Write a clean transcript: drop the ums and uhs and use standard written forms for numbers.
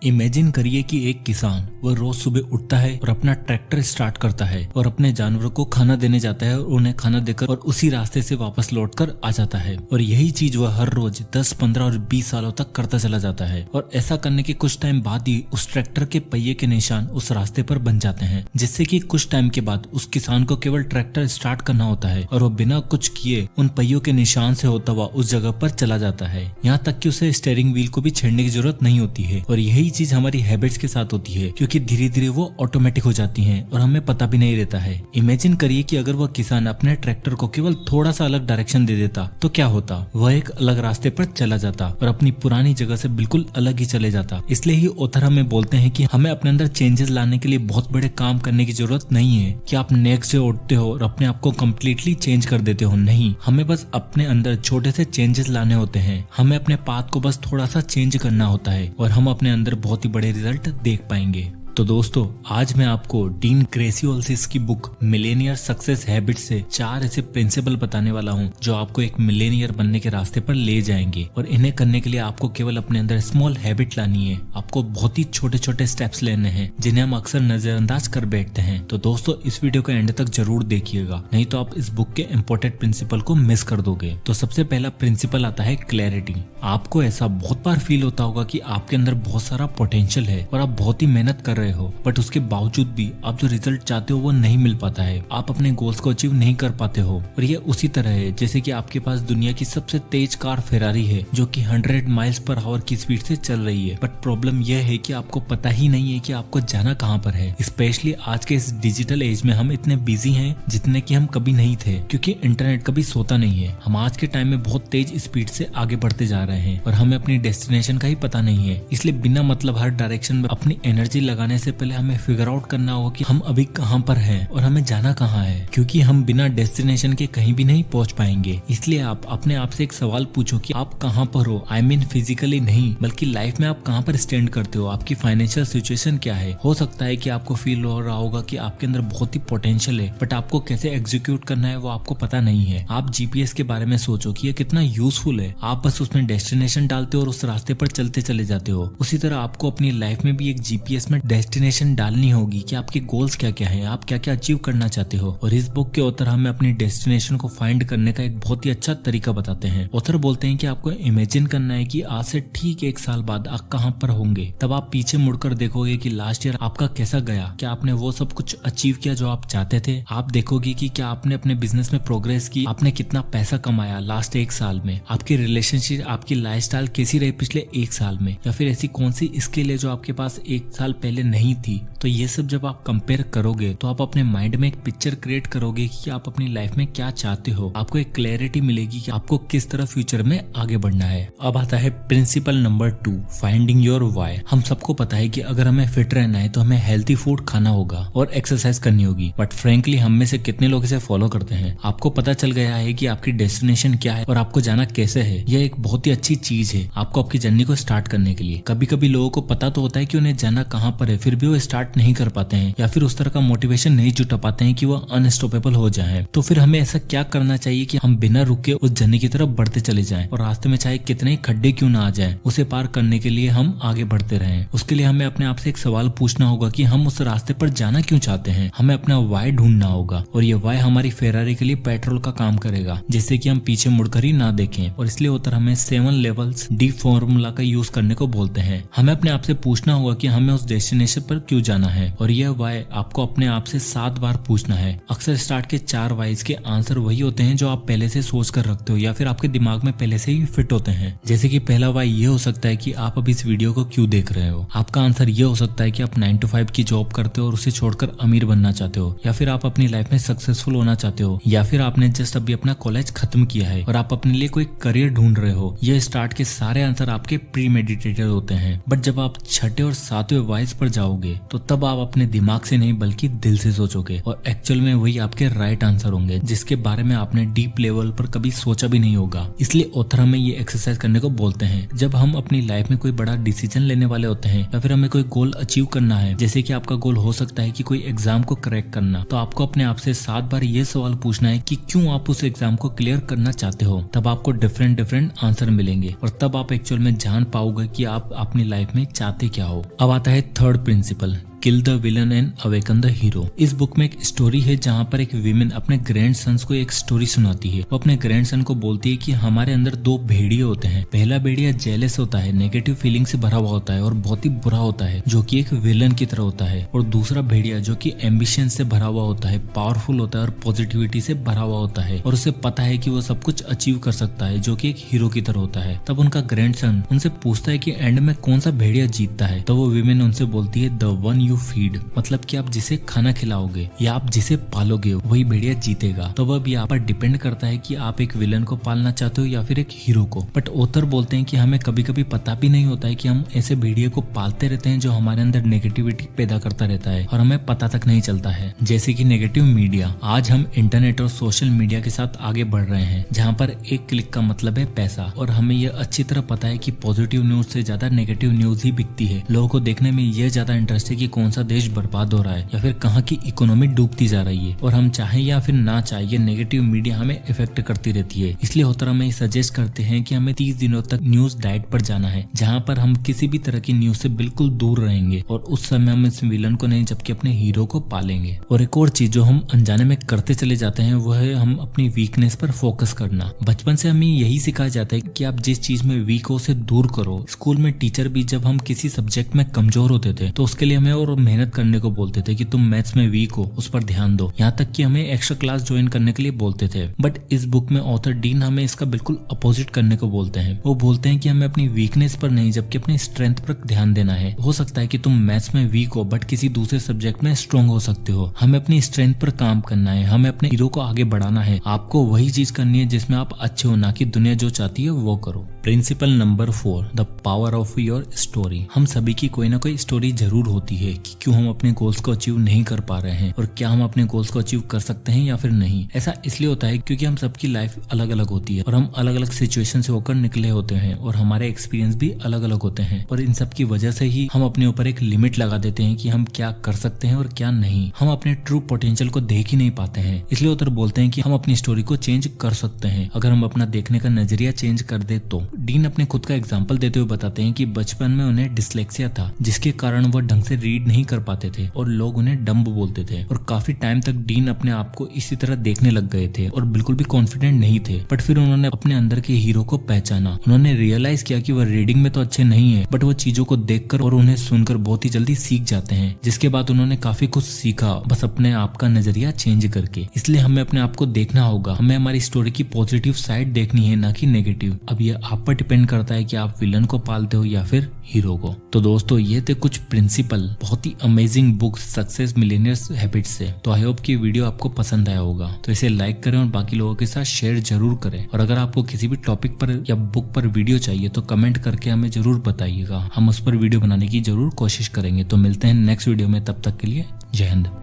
Imagine करिए कि एक किसान वह रोज सुबह उठता है और अपना ट्रैक्टर स्टार्ट करता है और अपने जानवरों को खाना देने जाता है और उन्हें खाना देकर और उसी रास्ते से वापस लौटकर आ जाता है। और यही चीज वह हर रोज 10, 15 और 20 सालों तक करता चला जाता है। और ऐसा करने के कुछ टाइम बाद ही उस ट्रैक्टर के पहिए के निशान उस रास्ते पर बन जाते हैं, जिससे कि कुछ टाइम के बाद उस किसान को केवल ट्रैक्टर स्टार्ट करना होता है और वह बिना कुछ किए उन पहियों के निशान से होता हुआ उस जगह पर चला जाता है। यहाँ तक कि उसे स्टीयरिंग व्हील को भी छेड़ने की जरूरत नहीं होती है। और यही चीज हमारी हैबिट्स के साथ होती है, क्योंकि धीरे धीरे वो ऑटोमेटिक हो जाती हैं और हमें पता भी नहीं रहता है। इमेजिन करिए कि अगर वह किसान अपने ट्रैक्टर को केवल थोड़ा सा अलग डायरेक्शन दे देता तो क्या होता। वह एक अलग रास्ते पर चला जाता और अपनी पुरानी जगह से बिल्कुल अलग ही चले जाता। इसलिए ही ऑथर हमें बोलते हैं कि हमें अपने अंदर चेंजेस लाने के लिए बहुत बड़े काम करने की जरूरत नहीं है कि आप नेक्स्ट डे उठते हो और अपने आप को कम्प्लीटली चेंज कर देते हो। नहीं, हमें बस अपने अंदर छोटे से चेंजेस लाने होते हैं। हमें अपने पाथ को बस थोड़ा सा चेंज करना होता है और हम अपने अंदर बहुत ही बड़े रिजल्ट देख पाएंगे। तो दोस्तों, आज मैं आपको डीन ग्रेसी की बुक मिलेनियर सक्सेस हैबिट से 4 ऐसे प्रिंसिपल बताने वाला हूं जो आपको एक मिलेनियर बनने के रास्ते पर ले जाएंगे। और इन्हें करने के लिए आपको केवल अपने अंदर स्मॉल हैबिट लानी है। आपको बहुत ही छोटे छोटे स्टेप्स लेने हैं जिन्हें हम अक्सर नजरअंदाज कर बैठते हैं। तो दोस्तों, इस वीडियो को एंड तक जरूर देखिएगा, नहीं तो आप इस बुक के इम्पोर्टेंट प्रिंसिपल को मिस कर दोगे। तो सबसे पहला प्रिंसिपल आता है क्लैरिटी। आपको ऐसा बहुत बार फील होता होगा कि आपके अंदर बहुत सारा पोटेंशियल है और आप बहुत ही मेहनत कर रहे हो, बट उसके बावजूद भी आप जो रिजल्ट चाहते हो वो नहीं मिल पाता है। आप अपने गोल्स को अचीव नहीं कर पाते हो। और ये उसी तरह है जैसे कि आपके पास दुनिया की सबसे तेज कार फेरारी है जो कि 100 माइल्स पर आवर की स्पीड से चल रही है, बट प्रॉब्लम यह है कि आपको पता ही नहीं है कि आपको जाना कहाँ पर है। स्पेशली आज के इस डिजिटल एज में हम इतने बिजी हैं जितने कि हम कभी नहीं थे, क्योंकि इंटरनेट कभी सोता नहीं है। हम आज के टाइम में बहुत तेज स्पीड से आगे बढ़ते जा रहे हैं और हमें अपनी डेस्टिनेशन का ही पता नहीं है। इसलिए बिना मतलब हर डायरेक्शन में अपनी एनर्जी लगाने से पहले हमें फिगर आउट करना होगा कि हम अभी कहाँ पर हैं और हमें जाना कहाँ है, क्योंकि हम बिना डेस्टिनेशन के कहीं भी नहीं पहुँच पाएंगे। इसलिए आप अपने आप से एक सवाल पूछो कि आप कहाँ पर हो। आई मीन फिजिकली नहीं, बल्कि लाइफ में आप कहाँ पर स्टैंड करते हो, आपकी फाइनेंशियल सिचुएशन क्या है। हो सकता है कि आपको फील हो रहा होगा कि आपके अंदर बहुत ही पोटेंशियल है, बट आपको कैसे एग्जीक्यूट करना है वो आपको पता नहीं है। आप जीपीएस के बारे में सोचो कि ये कितना यूजफुल है। आप बस उसमें डेस्टिनेशन डालते हो और उस रास्ते पर चलते चले जाते हो। उसी तरह आपको अपनी लाइफ में भी एक जीपीएस में डेस्टिनेशन डालनी होगी कि आपके गोल्स क्या क्या हैं, आप क्या क्या अचीव करना चाहते हो। और इस बुक के ऑथर हमें अपनी डेस्टिनेशन को फाइंड करने का एक बहुत ही अच्छा तरीका बताते हैं। ऑथर बोलते हैं कि आपको इमेजिन करना है कि आज से ठीक 1 साल बाद आप कहाँ पर होंगे। तब आप पीछे मुड़कर देखोगे कि लास्ट ईयर आपका कैसा गया, क्या आपने वो सब कुछ अचीव किया जो आप चाहते थे। आप देखोगे कि क्या आपने अपने बिजनेस में प्रोग्रेस की, आपने कितना पैसा कमाया लास्ट 1 साल में, आपकी रिलेशनशिप, आपकी लाइफस्टाइल कैसी रही पिछले 1 साल में, या फिर ऐसी कौन सी स्किल है जो आपके पास 1 साल पहले नहीं थी। तो ये सब जब आप कंपेयर करोगे तो आप अपने माइंड में एक पिक्चर क्रिएट करोगे कि आप अपनी लाइफ में क्या चाहते हो। आपको एक क्लैरिटी मिलेगी कि आपको किस तरह फ्यूचर में आगे बढ़ना है। अब आता है principle number 2, finding your why. हम सबको पता है कि अगर हमें फिट रहना है तो हमें हेल्थी फूड खाना होगा और एक्सरसाइज करनी होगी, बट फ्रेंकली हम में से कितने लोग इसे फॉलो करते हैं। आपको पता चल गया है कि आपकी डेस्टिनेशन क्या है और आपको जाना कैसे है। यह एक बहुत ही अच्छी चीज है आपको आपकी जर्नी को स्टार्ट करने के लिए। कभी कभी लोगों को पता तो होता है कि उन्हें जाना कहाँ पर है, फिर भी वो स्टार्ट नहीं कर पाते हैं या फिर उस तरह का मोटिवेशन नहीं जुटा पाते हैं कि वो अनस्टॉपेबल हो जाएं। तो फिर हमें ऐसा क्या करना चाहिए कि हम बिना रुके उस जर्नी की तरफ बढ़ते चले जाएं और रास्ते में चाहे कितने खड्डे क्यों ना आ जाएं, उसे पार करने के लिए हम आगे बढ़ते रहें। उसके लिए हमें अपने आप से एक सवाल पूछना होगा कि हम उस रास्ते पर जाना क्यों चाहते हैं। हमें अपना वाई ढूंढना होगा और ये वाई हमारी फेरारी के लिए पेट्रोल का काम करेगा, जिससे कि हम पीछे मुड़कर ही ना देखें। और इसलिए उतर हमें 7 लेवल्स डी फॉर्मूला का यूज करने को बोलते हैं। हमें अपने आप से पूछना होगा कि हमें उस डेस्टिनेशन पर क्यों जाना है, और यह वाई आपको अपने आप से 7 बार पूछना है। अक्सर स्टार्ट के 4 वाइज के आंसर वही होते हैं जो आप पहले से सोच कर रखते हो या फिर आपके दिमाग में पहले से ही फिट होते हैं। जैसे कि पहला वाई ये हो सकता है कि आप अभी इस वीडियो को क्यों देख रहे हो। आपका आंसर ये हो सकता है कि आप 9 to 5 की जॉब करते हो और उसे छोड़कर अमीर बनना चाहते हो, या फिर आप अपनी लाइफ में सक्सेसफुल होना चाहते हो, या फिर आपने जस्ट अभी अपना कॉलेज खत्म किया है और आप अपने लिए कोई करियर ढूंढ रहे हो। ये स्टार्ट के सारे आंसर आपके प्री मेडिटेटेड होते हैं। बट जब आप छठे और 7वें वाइज पर चाहोगे तो तब आप अपने दिमाग से नहीं बल्कि दिल से सोचोगे और एक्चुअल में वही आपके राइट आंसर होंगे जिसके बारे में आपने डीप लेवल पर कभी सोचा भी नहीं होगा। इसलिए ऑथर हमें ये एक्सरसाइज करने को बोलते हैं। जब हम अपनी लाइफ में कोई बड़ा डिसीजन लेने वाले होते हैं या फिर हमें कोई गोल अचीव करना है, जैसे कि आपका गोल हो सकता है कि कोई एग्जाम को क्रैक करना, तो आपको अपने आप से 7 बार ये सवाल पूछना है कि क्यों आप उस एग्जाम को क्लियर करना चाहते हो। तब आपको डिफरेंट आंसर मिलेंगे और तब आप एक्चुअल में जान पाओगे कि आप अपनी लाइफ में चाहते क्या हो। अब आता है third principal, kill the villain and awaken the hero. इस बुक में एक स्टोरी है जहाँ पर एक विमेन अपने ग्रैंड सन्स को एक स्टोरी सुनाती है। वो अपने ग्रैंड सन को बोलती है कि हमारे अंदर 2 भेड़िए होते हैं। पहला भेड़िया जेलस होता है, नेगेटिव फीलिंग से भरा हुआ होता है और बहुत ही बुरा होता है, जो कि एक विलन की तरह होता है। और दूसरा भेड़िया जो कि एम्बिशन से भरा हुआ होता है, पावरफुल होता है और पॉजिटिविटी से भरा हुआ होता है और उसे पता है कि वो सब कुछ अचीव कर सकता है, जो कि एक हीरो की तरह होता है। तब उनका ग्रैंड सन उनसे पूछता है कि एंड में कौन सा भेड़िया जीतता है। तो वो विमेन उनसे बोलती है द वन यू फीड, मतलब कि आप जिसे खाना खिलाओगे या आप जिसे पालोगे वही भेड़िया जीतेगा। तो अब यहाँ पर डिपेंड करता है कि आप एक विलन को पालना चाहते हो या फिर एक हीरो को। बट ऑथर बोलते हैं कि हमें कभी कभी पता भी नहीं होता है कि हम ऐसे भेड़िए को पालते रहते हैं जो हमारे अंदर नेगेटिविटी पैदा करता रहता है और हमें पता तक नहीं चलता है। जैसे कि नेगेटिव मीडिया। आज हम इंटरनेट और सोशल मीडिया के साथ आगे बढ़ रहे हैं जहाँ पर एक क्लिक का मतलब है पैसा, और हमें यह अच्छी तरह पता है कि पॉजिटिव न्यूज से ज्यादा नेगेटिव न्यूज ही बिकती है। लोगों को देखने में यह ज्यादा इंटरेस्ट है कि कौन सा देश बर्बाद हो रहा है या फिर कहाँ की इकोनॉमी डूबती जा रही है, और हम चाहे या फिर ना चाहे ये नेगेटिव मीडिया हमें इफेक्ट करती रहती है। इसलिए होता हमें सजेस्ट करते हैं कि हमें 30 दिनों तक न्यूज डाइट पर जाना है, जहाँ पर हम किसी भी तरह की न्यूज से बिल्कुल दूर रहेंगे और उस समय हम इस विलन को नहीं जबकि अपने हीरो को पालेंगे। और एक और चीज जो हम अनजाने में करते चले जाते हैं वह है हम अपनी वीकनेस पर फोकस करना। बचपन से हमें यही सिखाया जाता है कि आप जिस चीज में वीक हो उसे दूर करो। स्कूल में टीचर भी जब हम किसी सब्जेक्ट में कमजोर होते थे तो उसके लिए हमें और मेहनत करने को बोलते थे कि तुम मैथ्स में वीक हो, उस पर ध्यान दो। यहाँ तक कि हमें एक्स्ट्रा क्लास ज्वाइन करने के लिए बोलते थे। बट इस बुक में ऑथर डीन हमें इसका बिल्कुल अपोजिट करने को बोलते हैं। वो बोलते हैं कि हमें अपनी वीकनेस पर नहीं जबकि अपनी स्ट्रेंथ पर ध्यान देना है। हो सकता है कि तुम मैथ्स में वीक हो बट किसी दूसरे सब्जेक्ट में स्ट्रॉन्ग हो सकते हो। हमें अपनी स्ट्रेंथ पर काम करना है, हमें अपने हीरो को आगे बढ़ाना है। आपको वही चीज करनी है जिसमें आप अच्छे हो, ना कि दुनिया जो चाहती है वो करो। Principle number 4, the power of your story. हम सभी की कोई ना कोई स्टोरी जरूर होती है कि क्यों हम अपने गोल्स को अचीव नहीं कर पा रहे हैं और क्या हम अपने गोल्स को अचीव कर सकते हैं या फिर नहीं। ऐसा इसलिए होता है क्योंकि हम सबकी लाइफ अलग अलग होती है और हम अलग अलग सिचुएशन से होकर निकले होते हैं और हमारे एक्सपीरियंस भी अलग अलग होते हैं, और इन सब की वजह से ही हम अपने ऊपर एक लिमिट लगा देते हैं कि हम क्या कर सकते हैं और क्या नहीं। हम अपने ट्रू पोटेंशियल को देख ही नहीं पाते हैं। इसलिए उधर बोलते हैं कि हम अपनी स्टोरी को चेंज कर सकते हैं अगर हम अपना देखने का नजरिया चेंज कर दे तो। डीन अपने खुद का एग्जाम्पल देते हुए बताते हैं कि बचपन में उन्हें डिसलेक्सिया था जिसके कारण वह ढंग से रीड नहीं कर पाते थे और लोग उन्हें डम्ब बोलते थे, और काफी टाइम तक डीन अपने आप को इसी तरह देखने लग गए थे और बिल्कुल भी कॉन्फिडेंट नहीं थे। बट फिर उन्होंने अपने अंदर के हीरो को पहचाना। उन्होंने रियलाइज किया कि वह रीडिंग में तो अच्छे नहीं है बट वो चीजों को देखकर और उन्हें सुनकर बहुत ही जल्दी सीख जाते हैं, जिसके बाद उन्होंने काफी कुछ सीखा बस अपने आप का नजरिया चेंज करके। इसलिए हमें अपने आप को देखना होगा, हमें हमारी स्टोरी की पॉजिटिव साइड देखनी है ना कि नेगेटिव। अब ये आप पर डिपेंड करता है कि आप विलन को पालते हो या फिर हीरो को। तो दोस्तों ये थे कुछ प्रिंसिपल बहुत ही amazing book success millionaires habits से। तो आई होप कि वीडियो आपको पसंद आया होगा, तो इसे लाइक करें और बाकी लोगों के साथ शेयर जरूर करें। और अगर आपको किसी भी टॉपिक पर या बुक पर वीडियो चाहिए तो कमेंट करके हमें जरूर बताइएगा, हम उस पर वीडियो बनाने की जरूर कोशिश करेंगे। तो मिलते हैं नेक्स्ट वीडियो में, तब तक के लिए जय हिंद।